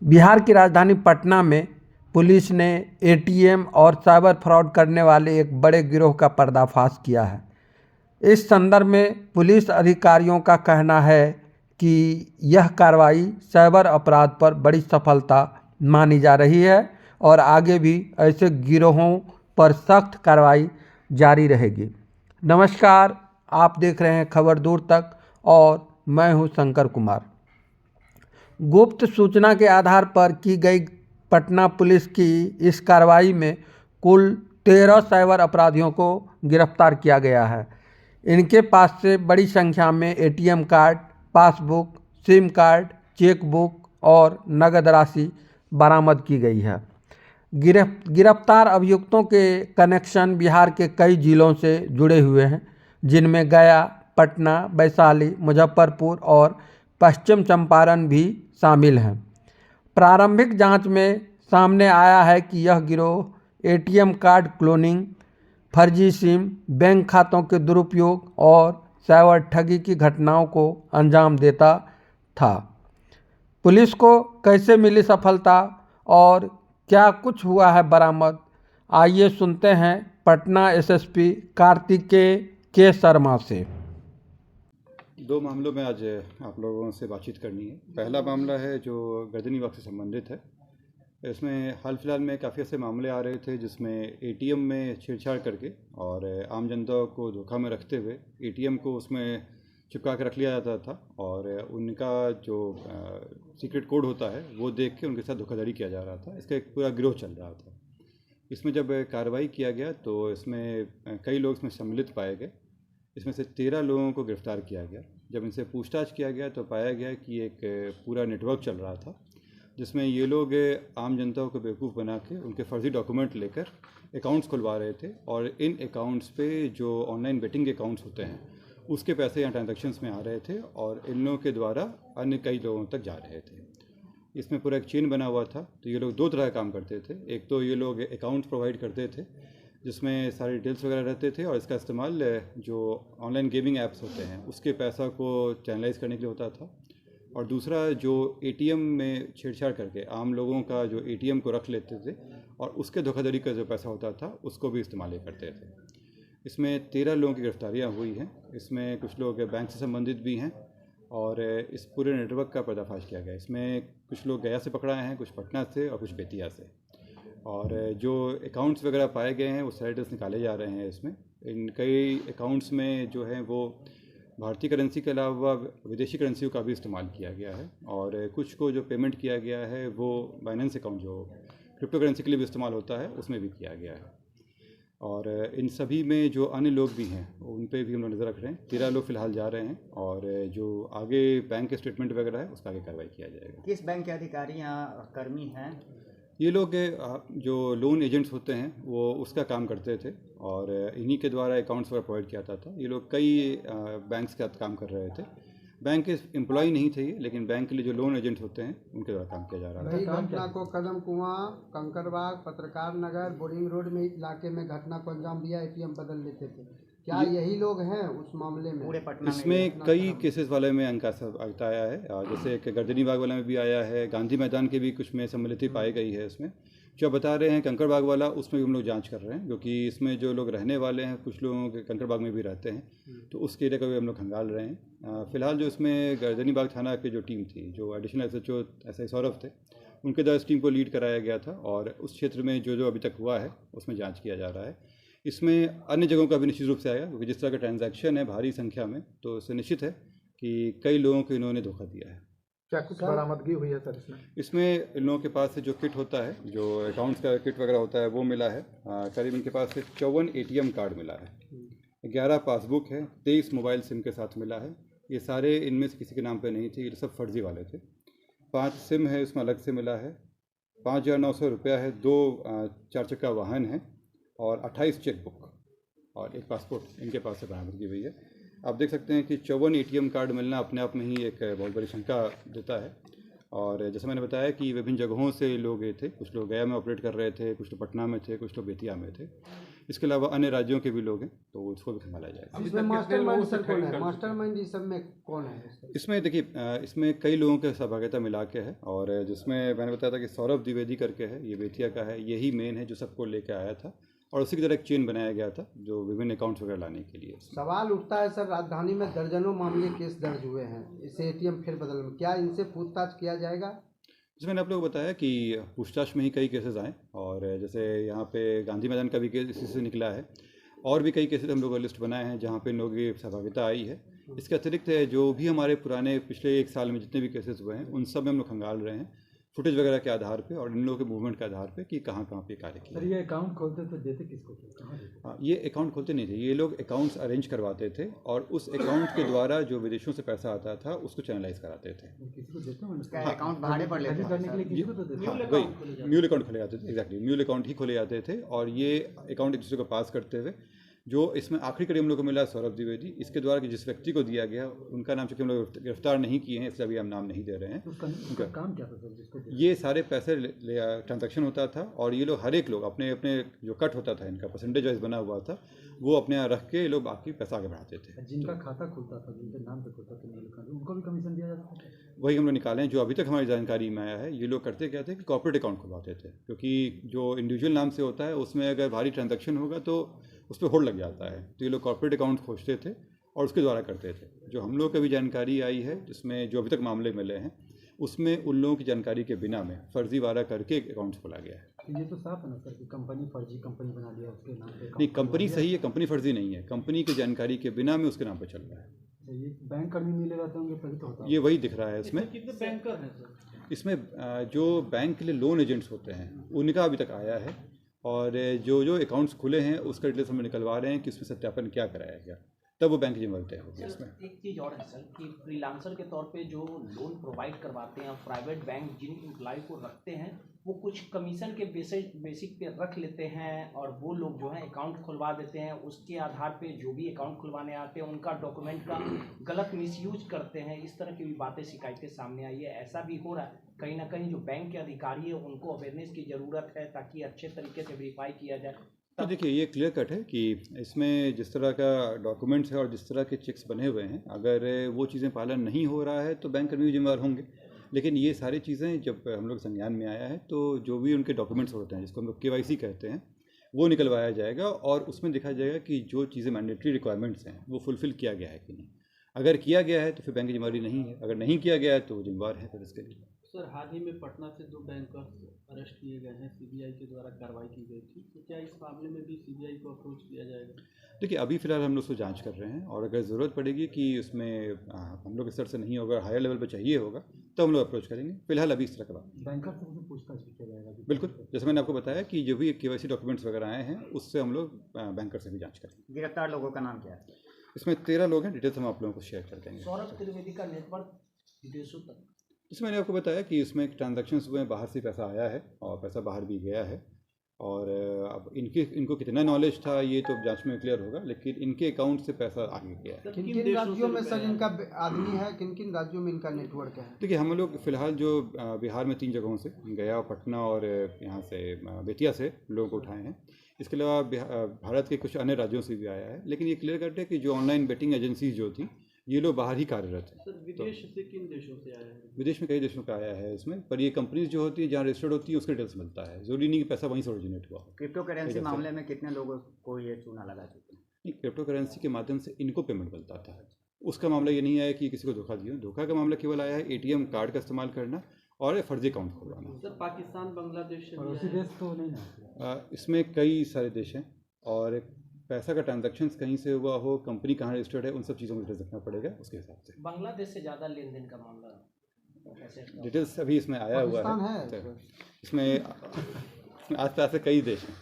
बिहार की राजधानी पटना में पुलिस ने एटीएम और साइबर फ्रॉड करने वाले एक बड़े गिरोह का पर्दाफाश किया है। इस संदर्भ में पुलिस अधिकारियों का कहना है कि यह कार्रवाई साइबर अपराध पर बड़ी सफलता मानी जा रही है और आगे भी ऐसे गिरोहों पर सख्त कार्रवाई जारी रहेगी। नमस्कार, आप देख रहे हैं खबर दूर तक और मैं हूं शंकर कुमार। गुप्त सूचना के आधार पर की गई पटना पुलिस की इस कार्रवाई में कुल 13 साइबर अपराधियों को गिरफ्तार किया गया है। इनके पास से बड़ी संख्या में ATM card, passbook, SIM card, chequebook और नगद राशि बरामद की गई है। गिरफ्तार अभियुक्तों के कनेक्शन बिहार के कई जिलों से जुड़े हुए हैं, जिनमें गया, पटना, वैशाली, मुजफ्फरपुर और पश्चिम चंपारण भी शामिल हैं। प्रारंभिक जांच में सामने आया है कि यह गिरोह एटीएम कार्ड क्लोनिंग, फर्जी सिम, बैंक खातों के दुरुपयोग और साइबर ठगी की घटनाओं को अंजाम देता था। पुलिस को कैसे मिली सफलता और क्या कुछ हुआ है बरामद, आइए सुनते हैं पटना एसएसपी कार्तिकेय के शर्मा से। दो मामलों में आज आप लोगों से बातचीत करनी है। पहला मामला है जो गर्दनी बाग से संबंधित है। इसमें हाल फिलहाल में काफ़ी ऐसे मामले आ रहे थे जिसमें एटीएम में छेड़छाड़ करके और आम जनता को धोखा में रखते हुए एटीएम को उसमें चिपका के रख लिया जाता था और उनका जो सीक्रेट कोड होता है वो देख के उनके साथ धोखाधड़ी किया जा रहा था। इसका एक पूरा गिरोह चल रहा था। इसमें जब कार्रवाई किया गया तो इसमें कई लोग इसमें सम्मिलित पाए गए। इसमें से 13 लोगों को गिरफ्तार किया गया। जब इनसे पूछताछ किया गया तो पाया गया कि एक पूरा नेटवर्क चल रहा था जिसमें ये लोग आम जनता को बेवकूफ़ बना के उनके फर्जी डॉक्यूमेंट लेकर अकाउंट्स खुलवा रहे थे और इन अकाउंट्स पे जो ऑनलाइन बेटिंग के अकाउंट्स होते हैं उसके पैसे यहाँ ट्रांजैक्शंस में आ रहे थे और इन लोगों के द्वारा अन्य कई लोगों तक जा रहे थे। इसमें पूरा एक चेन बना हुआ था। तो ये लोग दो तरह का काम करते थे। एक तो ये लोग अकाउंट्स प्रोवाइड करते थे जिसमें सारे डिटेल्स वगैरह रहते थे और इसका इस्तेमाल जो ऑनलाइन गेमिंग ऐप्स होते हैं उसके पैसा को चैनलाइज करने के लिए होता था। और दूसरा जो एटीएम में छेड़छाड़ करके आम लोगों का जो एटीएम को रख लेते थे और उसके धोखाधड़ी का जो पैसा होता था उसको भी इस्तेमाल करते थे। इसमें 13 लोगों की गिरफ्तारियाँ हुई हैं। इसमें कुछ लोग बैंक से संबंधित भी हैं और इस पूरे नेटवर्क का पर्दाफाश किया गया। इसमें कुछ लोग गया से पकड़ाए हैं, कुछ पटना से और कुछ बेतिया से। और जो अकाउंट्स वगैरह पाए गए हैं वो सारे डिटेल्स निकाले जा रहे हैं। इसमें इन कई अकाउंट्स में जो है वो भारतीय करेंसी के अलावा विदेशी करेंसियों का भी इस्तेमाल किया गया है और कुछ को जो पेमेंट किया गया है वो बाइनेंस अकाउंट जो क्रिप्टो करेंसी के लिए भी इस्तेमाल होता है उसमें भी किया गया है। और इन सभी में जो अन्य लोग भी हैं उन पे भी हम लोग नज़र रख रहे हैं। 13 लोग फिलहाल जा रहे हैं और जो आगे बैंक के स्टेटमेंट वगैरह है उसका आगे कार्रवाई किया जाएगा। किस बैंक के अधिकारी या कर्मी हैं? ये लोग जो लोन एजेंट्स होते हैं वो उसका काम करते थे और इन्हीं के द्वारा अकाउंट्स वगैरह प्रोवाइड किया जाता था। ये लोग कई बैंक्स के साथ काम कर रहे थे। बैंक के एम्प्लॉय नहीं थे ये, लेकिन बैंक के लिए जो लोन एजेंट्स होते हैं उनके द्वारा काम किया जा रहा था। घटना को कदम कुआं, कंकड़बाग, पत्रकार नगर, बोरिंग रोड में इलाके में घटना को अंजाम दिया, एटीएम बदल लेते थे। क्या यही लोग हैं उस मामले में? पूरे पटना में इसमें कई केसेस वाले में अंका सब आया है। जैसे एक गर्दनी बाग वाला में भी आया है, गांधी मैदान के भी कुछ में सम्मिलित पाई गई है। इसमें जो बता रहे हैं कंकड़ बाग वाला, उसमें भी हम लोग जांच कर रहे हैं क्योंकि इसमें जो लोग रहने वाले हैं कुछ लोगों के कंकड़ बाग में भी रहते हैं तो उसके एरिया का भी हम लोग खंगाल रहे हैं। फिलहाल जो इसमें गर्दनी बाग थाना की जो टीम थी, जो एडिशनल एसएचओ SI सौरभ थे, उनके द्वारा इस टीम को लीड कराया गया था और उस क्षेत्र में जो जो अभी तक हुआ है उसमें जाँच किया जा रहा है। इसमें अन्य जगहों का भी निश्चित रूप से आएगा क्योंकि जिस तरह का ट्रांजैक्शन है भारी संख्या में, तो इससे निश्चित है कि कई लोगों को इन्होंने धोखा दिया है। क्या कुछ बरामदगी हुई है सर इसमें? इसमें इन लोगों के पास से जो किट होता है, जो अकाउंट्स का किट वगैरह होता है वो मिला है। करीब इनके पास से 54 एटीएम कार्ड मिला है, 11 पासबुक है, 23 मोबाइल सिम के साथ मिला है। ये सारे इनमें से किसी के नाम पे नहीं थे, ये सब फर्जी वाले थे। 5 सिम है उसमें अलग से मिला है, 5,900 रुपया है, 2 4 चक्का वाहन है और 28 चेकबुक और एक पासपोर्ट इनके पास से बरामद की हुई है। आप देख सकते हैं कि 54 एटीएम कार्ड मिलना अपने आप में ही एक बहुत बड़ी शंका देता है और जैसे मैंने बताया कि विभिन्न जगहों से लोग गए थे, कुछ लोग गया में ऑपरेट कर रहे थे, कुछ लोग पटना में थे, कुछ लोग बेतिया में थे। इसके अलावा अन्य राज्यों के भी लोग हैं, तो उसको भी संभाला जाएगा। इसमें मास्टरमाइंड सर कौन है? मास्टरमाइंड इस सब में कौन है? इसमें देखिए, इसमें कई लोगों के सहभागिता मिला के है, और जिसमें मैंने बताया था कि सौरभ द्विवेदी करके है, ये बेतिया का है, यही मेन है जो सबको लेकर आया था, और उसी की तरह एक चेन बनाया गया था जो विभिन्न अकाउंट्स वगैरह लाने के लिए। सवाल उठता है सर, राजधानी में दर्जनों मामले केस दर्ज हुए हैं इस एटीएम फेरबदल में, क्या इनसे पूछताछ किया जाएगा? जैसे मैंने आप लोगों को बताया कि पूछताछ में ही कई केसेस आए, और जैसे यहाँ पे गांधी मैदान का भी केस इसी से निकला है, और भी कई केसेस हम लोगों ने लिस्ट बनाए हैं जहाँ पे इन लोगों की सहभागिता आई है। इसके अतिरिक्त जो भी हमारे पुराने पिछले 1 साल में जितने भी केसेस हुए हैं उन सब में हम लोग खंगाल रहे हैं, फुटेज वगैरह के आधार पे और इन लोगों के मूवमेंट के आधार पे कि कहाँ कहाँ पे कार्य किया। सर, ये अकाउंट खोलते तो देते किसको थे? कहाँ देते? हाँ, ये अकाउंट खोलते नहीं थे, ये लोग अकाउंट्स अरेंज करवाते थे, और उस अकाउंट के द्वारा जो विदेशों से पैसा आता था उसको चैनलाइज कराते थे। किसी को देते हैं? क्या अकाउंट भाड़े पर लेते हैंडल करने के लिए हैं? किसी को तो देते हैं? वही म्यूल अकाउंट खोले जाते थे, एग्जैक्टली म्यूल अकाउंट ही खोले जाते थे, और ये अकाउंट एक दूसरे को पास करते हुए, जो इसमें आखिरी कड़ी हम लोग को मिला सौरभ द्विवेदी, इसके द्वारा कि जिस व्यक्ति को दिया गया उनका नाम चूँकि हम लोग गिरफ्तार नहीं किए हैं इसलिए अभी हम नाम नहीं दे रहे हैं। तो उनका काम क्या था सर जिसको देते? ये सारे पैसे ट्रांजैक्शन होता था, और ये लोग हर एक लोग अपने अपने जो कट होता था इनका परसेंटेज वाइज बना हुआ था, वो अपने यहाँ रख के ये लोग बाकी पैसा आगे बढ़ाते थे। जिनका खाता खुलता था, जिनके नाम पे खुलता था, उनको भी कमीशन दिया जाता था? वही हम लोग निकाले हैं जो अभी तक हमारी जानकारी में आया है। ये लोग करते क्या थे कि कॉर्पोरेट अकाउंट खुलवाते थे, क्योंकि जो इंडिविजुअल नाम से होता है उसमें अगर भारी ट्रांजैक्शन होगा तो उस पर होल्ड लग जाता है, तो ये लोग कॉर्पोरेट अकाउंट खोजते थे और उसके द्वारा करते थे। जो हम लोग को अभी जानकारी आई है जिसमें जो अभी तक मामले मिले हैं उसमें उन लोगों की जानकारी के बिना में फर्जीवाड़ा करके अकाउंट्स खोला गया है। तो ये तो साफ है ना सर कि कंपनी फर्जी कंपनी बना दिया उसके नाम पे? नहीं, कंपनी सही है, कंपनी फर्जी नहीं है, कंपनी की जानकारी के बिना में उसके नाम पर चल रहा है। तो ये बैंक कर्मी मिले रहते होंगे तभी तो होता है। ये वही दिख रहा है इसमें। कितने बैंकर हैं सर इसमें जो बैंक के लिए लोन एजेंट्स होते हैं उनका अभी तक आया है, और जो जो अकाउंट्स खुले हैं उसका डिटेल्स हम निकलवा रहे हैं कि उसमें सत्यापन क्या कराया गया, तब वो बैंक की जिम्मेदारी तय होगी इसमें। एक चीज़ और है सर कि फ्रीलांसर के तौर पे जो लोन प्रोवाइड करवाते हैं, प्राइवेट बैंक जिन एम्प्लॉय को रखते हैं वो कुछ कमीशन के बेसिक पे रख लेते हैं, और वो लोग जो है अकाउंट खुलवा देते हैं। उसके आधार पे जो भी अकाउंट खुलवाने आते हैं उनका डॉक्यूमेंट का गलत मिसयूज करते हैं। इस तरह की भी बातें शिकायतें सामने आई है। ऐसा भी हो रहा है, कहीं ना कहीं जो बैंक के अधिकारी है उनको अवेयरनेस की ज़रूरत है ताकि अच्छे तरीके से वेरीफाई किया जाए। तो देखिए, ये क्लियर कट है कि इसमें जिस तरह का डॉक्यूमेंट्स है और जिस तरह के चेक्स बने हुए हैं, अगर वो चीज़ें पालन नहीं हो रहा है तो बैंक कर्मी भी जिम्मेदार होंगे। लेकिन ये सारी चीज़ें जब हम लोग संज्ञान में आया है तो जो भी उनके डॉक्यूमेंट्स होते हैं जिसको हम लोग KYC कहते हैं वो निकलवाया जाएगा, और उसमें देखा जाएगा कि जो चीज़ें मैंडेटरी रिक्वायरमेंट्स हैं वो फुलफ़िल किया गया है कि नहीं। अगर किया गया है तो फिर बैंक की जिम्मेदारी नहीं है, अगर नहीं किया गया है तो वो जिम्मेदार है फिर इसके लिए। सर, हाल ही में पटना से 2 बैंकर्स अरेस्ट किए गए हैं, CBI के द्वारा कार्रवाई की गई थी, तो क्या इस मामले में भी CBI को अप्रोच किया जाएगा? देखिए, अभी फ़िलहाल हम लोग उसको जांच कर रहे हैं, और अगर ज़रूरत पड़ेगी कि उसमें हम लोग इस तरह से नहीं होगा, हायर लेवल पर चाहिए होगा तो हम लोग अप्रोच करेंगे। फिलहाल अभी इस तरह का बात बैंकर से मुझे पूछताछ भी किया जाएगा? बिल्कुल, जैसे मैंने आपको बताया कि जो भी KYC डॉक्यूमेंट्स वगैरह आए हैं उससे हम लोग बैंकर से भी जांच करेंगे। गिरफ्तार लोगों का नाम क्या है? इसमें 13 लोग हैं, डिटेल्स हम आप लोगों को शेयर कर देंगे। सौरभ त्रिवेदी का नेटवर्क विदेशों तक, जैसे मैंने आपको बताया कि इसमें ट्रांजैक्शंस हुए हैं, बाहर से पैसा आया है और पैसा बाहर भी गया है, और अब इनको कितना नॉलेज था ये तो जांच में क्लियर होगा, लेकिन इनके अकाउंट से पैसा आगे गया है। किन किन राज्यों में सर इनका आदमी है, किन किन राज्यों में इनका नेटवर्क है? देखिए, हम लोग फिलहाल जो बिहार में 3 जगहों से, गया, पटना और यहाँ से बेतिया से लोगों को उठाए हैं। इसके अलावा भारत के कुछ अन्य राज्यों से भी आया है, लेकिन ये क्लियर कट है कि जो ऑनलाइन बेटिंग एजेंसीज जो थी ये लोग बाहर ही कार्यरत हैं। सर, विदेश से किन देशों से आया है? विदेश में कई देशों का आया है इसमें, पर ये कंपनीज जो होती है जहाँ रजिस्टर्ड होती है उसके डिटेल्स मिलता है, जरूरी नहीं कि पैसा वहीं से ओरिजिनेट हुआ हो। क्रिप्टो करेंसी मामले में कितने लोगों को ये चूना लगा चुके हैं? नहीं, क्रिप्टो करेंसी के माध्यम से इनको पेमेंट मिलता था, उसका मामला ये नहीं आया कि किसी को धोखा दिया। धोखा का मामला केवल आया है ATM कार्ड का इस्तेमाल करना और फर्जी अकाउंट खुलवाना। सर, पाकिस्तान, बांग्लादेश से भी पड़ोसी आया है? देश तो नहीं ना? इसमें कई सारे देश हैं, और पैसा का ट्रांजैक्शंस कहीं से हुआ हो, कंपनी कहाँ रजिस्टर्ड है, उन सब चीज़ों को डिटेल्स रखना पड़ेगा उसके हिसाब से। बांग्लादेश से ज़्यादा लेन देन का मामला कैसे? डिटेल्स अभी इसमें आया हुआ पाकिस्तान है, है। इसमें आस पास से कई देश हैं।